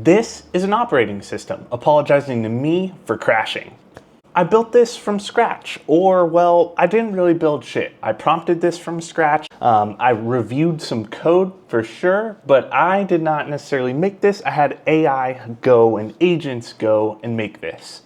This is an operating system apologizing to me for crashing. I built this from scratch, or well, I didn't really build shit. I prompted this from scratch. I reviewed some code for sure, but I did not necessarily make this. I had AI go and agents go and make this.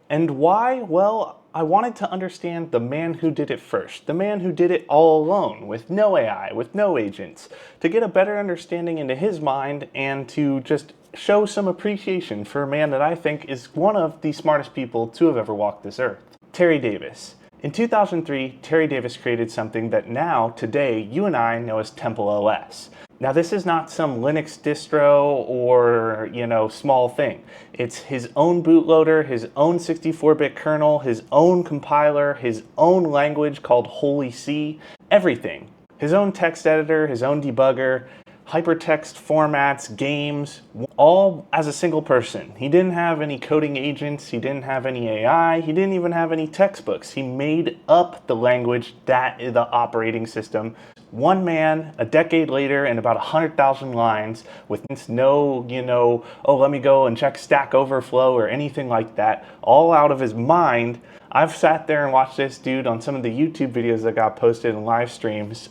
And why? Well, I wanted to understand the man who did it first, the man who did it all alone, with no AI, with no agents, to get a better understanding into his mind and to just show some appreciation for a man that I think is one of the smartest people to have ever walked this earth. Terry Davis. In 2003, Terry Davis created something that now, today, you and I know as TempleOS. Now this is not some Linux distro or, small thing. It's his own bootloader, his own 64-bit kernel, his own compiler, his own language called HolyC, everything. His own text editor, his own debugger, hypertext formats, games, all as a single person. He didn't have any coding agents, he didn't have any AI, he didn't even have any textbooks. He made up the language that is the operating system. One man, a decade later, and about 100,000 lines with no, oh, let me go and check Stack Overflow or anything like that, all out of his mind. I've sat there and watched this dude on some of the YouTube videos that got posted in live streams,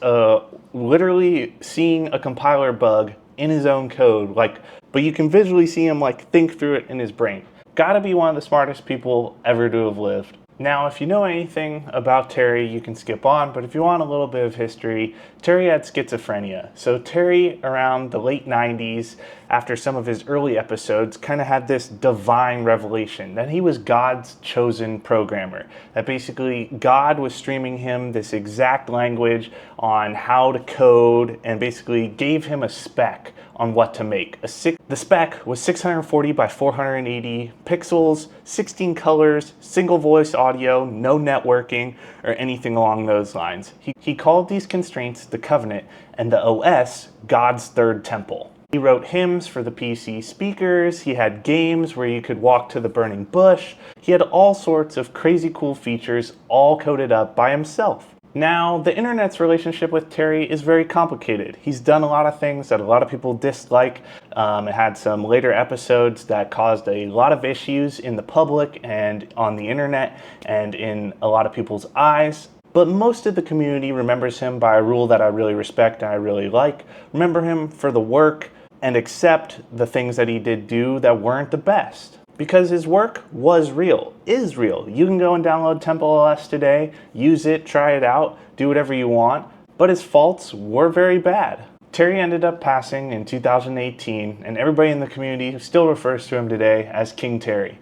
literally seeing a compiler bug in his own code, but you can visually see him think through it in his brain. Gotta be one of the smartest people ever to have lived. Now, if you know anything about Terry, you can skip on, but if you want a little bit of history, Terry had schizophrenia. So Terry, around the late 90s, after some of his early episodes, kind of had this divine revelation that he was God's chosen programmer. That basically God was streaming him this exact language on how to code and basically gave him a spec on what to make. The spec was 640 by 480 pixels, 16 colors, single voice audio, no networking, or anything along those lines. He called these constraints the covenant and the OS God's third temple. He wrote hymns for the PC speakers, he had games where you could walk to the burning bush, he had all sorts of crazy cool features all coded up by himself. Now, the internet's relationship with Terry is very complicated. He's done a lot of things that a lot of people dislike. It had some later episodes that caused a lot of issues in the public and on the internet and in a lot of people's eyes. But most of the community remembers him by a rule that I really respect and I really like. Remember him for the work and accept the things that he did do that weren't the best. Because his work was real, is real. You can go and download TempleOS today, use it, try it out, do whatever you want, but his faults were very bad. Terry ended up passing in 2018, and everybody in the community still refers to him today as King Terry.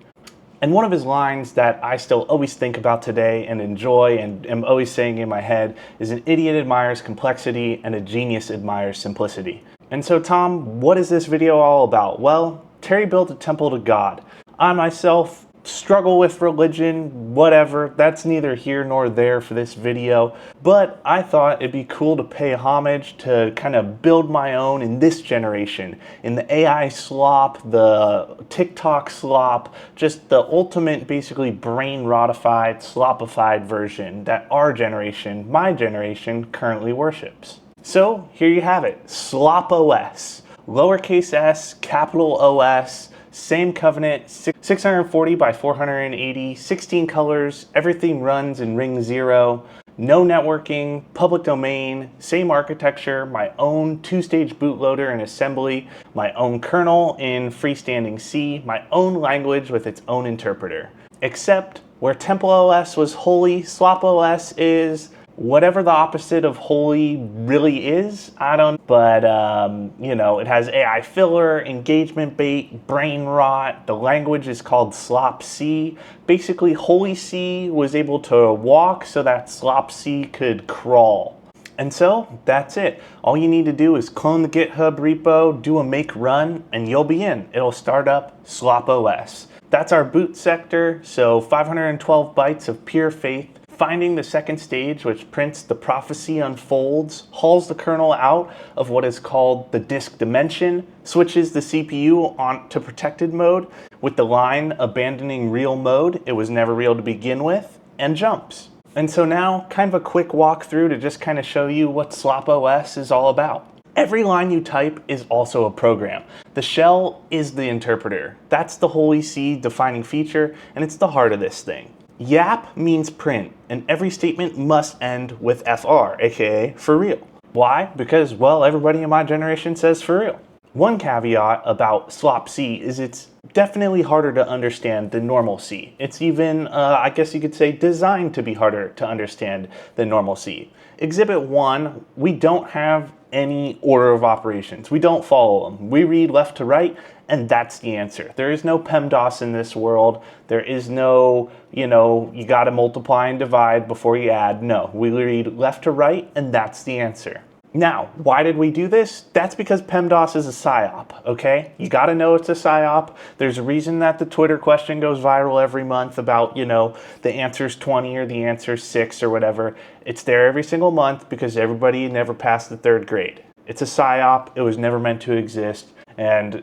And one of his lines that I still always think about today and enjoy and am always saying in my head is, an idiot admires complexity and a genius admires simplicity. And so Tom, what is this video all about? Well, Terry built a temple to God. I myself struggle with religion, whatever, that's neither here nor there for this video, but I thought it'd be cool to pay homage to kind of build my own in this generation, in the AI slop, the TikTok slop, just the ultimate basically brain rotified, slopified version that our generation, my generation, currently worships. So here you have it, slopOS, lowercase s, capital OS, same covenant, 640 by 480, 16 colors, everything runs in ring 0, no networking, public domain, same architecture, my own 2-stage bootloader and assembly, my own kernel in freestanding C, my own language with its own interpreter. Except where TempleOS was holy, slopOS is whatever the opposite of holy really is, I don't know. But, it has AI filler, engagement bait, brain rot. The language is called SlopC. Basically, HolyC was able to walk so that SlopC could crawl. And so, that's it. All you need to do is clone the GitHub repo, do a make run, and you'll be in. It'll start up slopOS. That's our boot sector, so 512 bytes of pure faith. Finding the second stage, which prints the prophecy unfolds, hauls the kernel out of what is called the disk dimension, switches the CPU on to protected mode with the line abandoning real mode, it was never real to begin with, and jumps. And so now, kind of a quick walkthrough to just kind of show you what slopOS is all about. Every line you type is also a program. The shell is the interpreter. That's the HolyC defining feature, and it's the heart of this thing. Yap means print, and every statement must end with FR, aka for real. Why? Because, well, everybody in my generation says for real. One caveat about SlopC is it's definitely harder to understand than normal C. It's even, I guess you could say, designed to be harder to understand than normal C. Exhibit 1, we don't have any order of operations. We don't follow them. We read left to right, and that's the answer. There is no PEMDAS in this world. There is no, you gotta multiply and divide before you add. No, we read left to right, and that's the answer. Now, why did we do this? That's because PEMDAS is a psyop, okay? You gotta know it's a psyop. There's a reason that the Twitter question goes viral every month about, the answer's 20 or the answer's 6 or whatever. It's there every single month because everybody never passed the 3rd grade. It's a psyop, it was never meant to exist, and,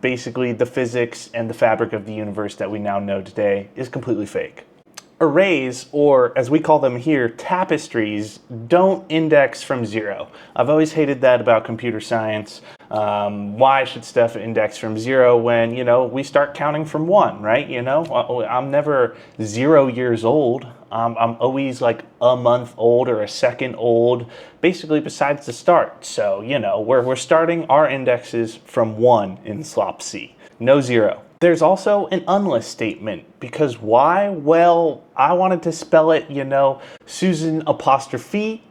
basically the physics and the fabric of the universe that we now know today is completely fake. Arrays, or as we call them here, tapestries, don't index from 0. I've always hated that about computer science. Why should stuff index from 0 when, we start counting from 1, right? I'm never 0 years old. I'm always like a month old or a second old, basically besides the start. So, we're starting our indexes from 1 in SlopC, no 0. There's also an unless statement, because why? Well, I wanted to spell it, susn't apostrophe,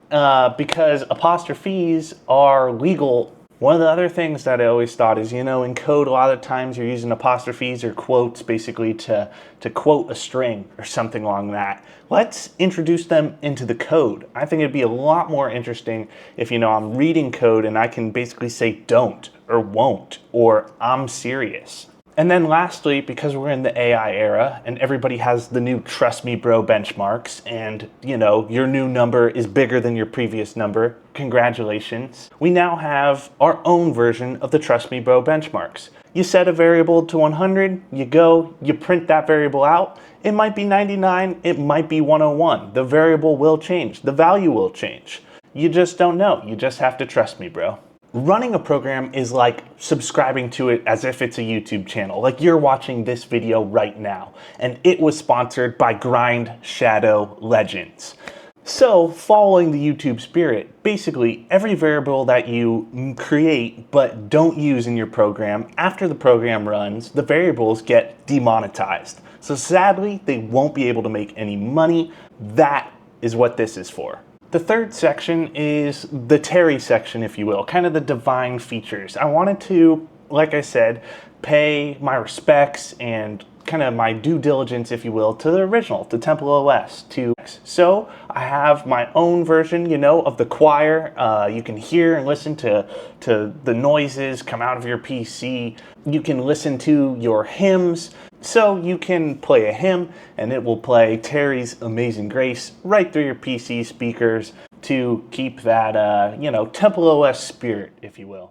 because apostrophes are legal. One of the other things that I always thought is, in code, a lot of times you're using apostrophes or quotes basically to quote a string or something along that. Let's introduce them into the code. I think it'd be a lot more interesting if, I'm reading code and I can basically say don't or won't or I'm serious. And then lastly, because we're in the AI era and everybody has the new trust me bro benchmarks and, your new number is bigger than your previous number, congratulations. We now have our own version of the trust me bro benchmarks. You set a variable to 100, you print that variable out. It might be 99, it might be 101. The variable will change, the value will change. You just don't know, you just have to trust me, bro. Running a program is like subscribing to it as if it's a YouTube channel, like you're watching this video right now, and it was sponsored by Grind Shadow Legends. So, following the YouTube spirit, basically every variable that you create but don't use in your program, after the program runs, the variables get demonetized. So sadly, they won't be able to make any money. That is what this is for. The third section is the Terry section, if you will, kind of the divine features. I wanted to, like I said, pay my respects and kind of my due diligence, if you will, to the original, to TempleOS. So I have my own version, of the choir. You can hear and listen to the noises come out of your PC. You can listen to your hymns. So you can play a hymn and it will play Terry's Amazing Grace right through your PC speakers to keep that, TempleOS spirit, if you will.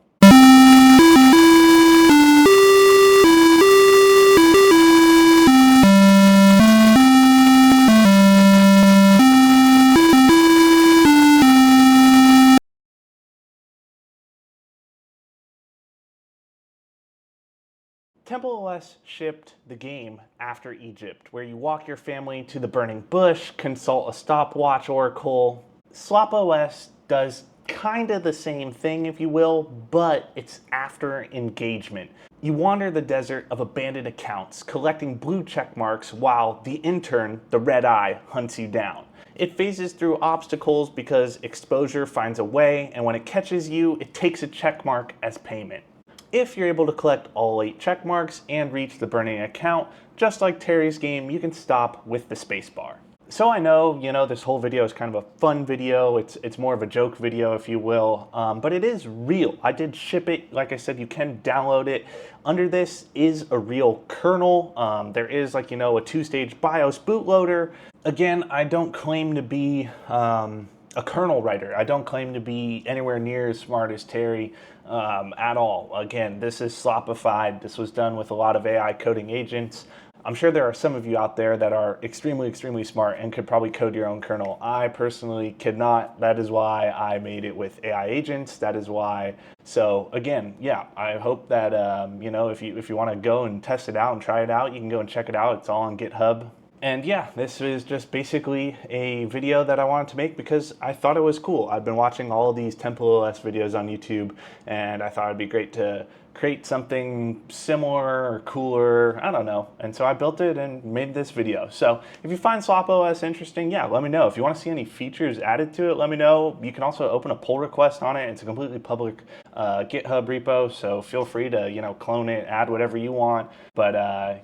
TempleOS shipped the game after Egypt, where you walk your family to the burning bush, consult a stopwatch oracle. slopOS does kind of the same thing, if you will, but it's after engagement. You wander the desert of abandoned accounts, collecting blue check marks while the intern, the red eye, hunts you down. It phases through obstacles because exposure finds a way, and when it catches you, it takes a check mark as payment. If you're able to collect all 8 check marks and reach the burning account, just like Terry's game, you can stop with the spacebar. So I know, this whole video is kind of a fun video. It's more of a joke video, if you will, but it is real. I did ship it. Like I said, you can download it. Under this is a real kernel. There is a 2-stage BIOS bootloader. Again, I don't claim to be a kernel writer. I don't claim to be anywhere near as smart as Terry at all. Again, this is slopified. This was done with a lot of AI coding agents. I'm sure there are some of you out there that are extremely, extremely smart and could probably code your own kernel. I personally could not. That is why I made it with AI agents. That is why. So again, yeah, I hope that you know, if you want to go and test it out and try it out, you can go and check it out. It's all on GitHub. And yeah, this is just basically a video that I wanted to make because I thought it was cool. I've been watching all of these TempleOS videos on YouTube, and I thought it'd be great to create something similar or cooler, I don't know. And so I built it and made this video. So if you find slopOS interesting, yeah, let me know. If you want to see any features added to it, let me know. You can also open a pull request on it. It's a completely public GitHub repo, so feel free to, you know, clone it, add whatever you want. But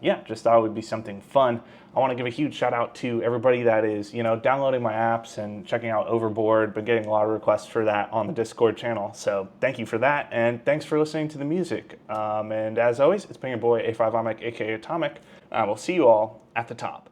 yeah, just thought it would be something fun. I want to give a huge shout out to everybody that is, you know, downloading my apps and checking out Overboard. Been getting a lot of requests for that on the Discord channel. So thank you for that, and thanks for listening to the music. And as always, it's been your boy A5Atomic, aka Atomic. I will see you all at the top.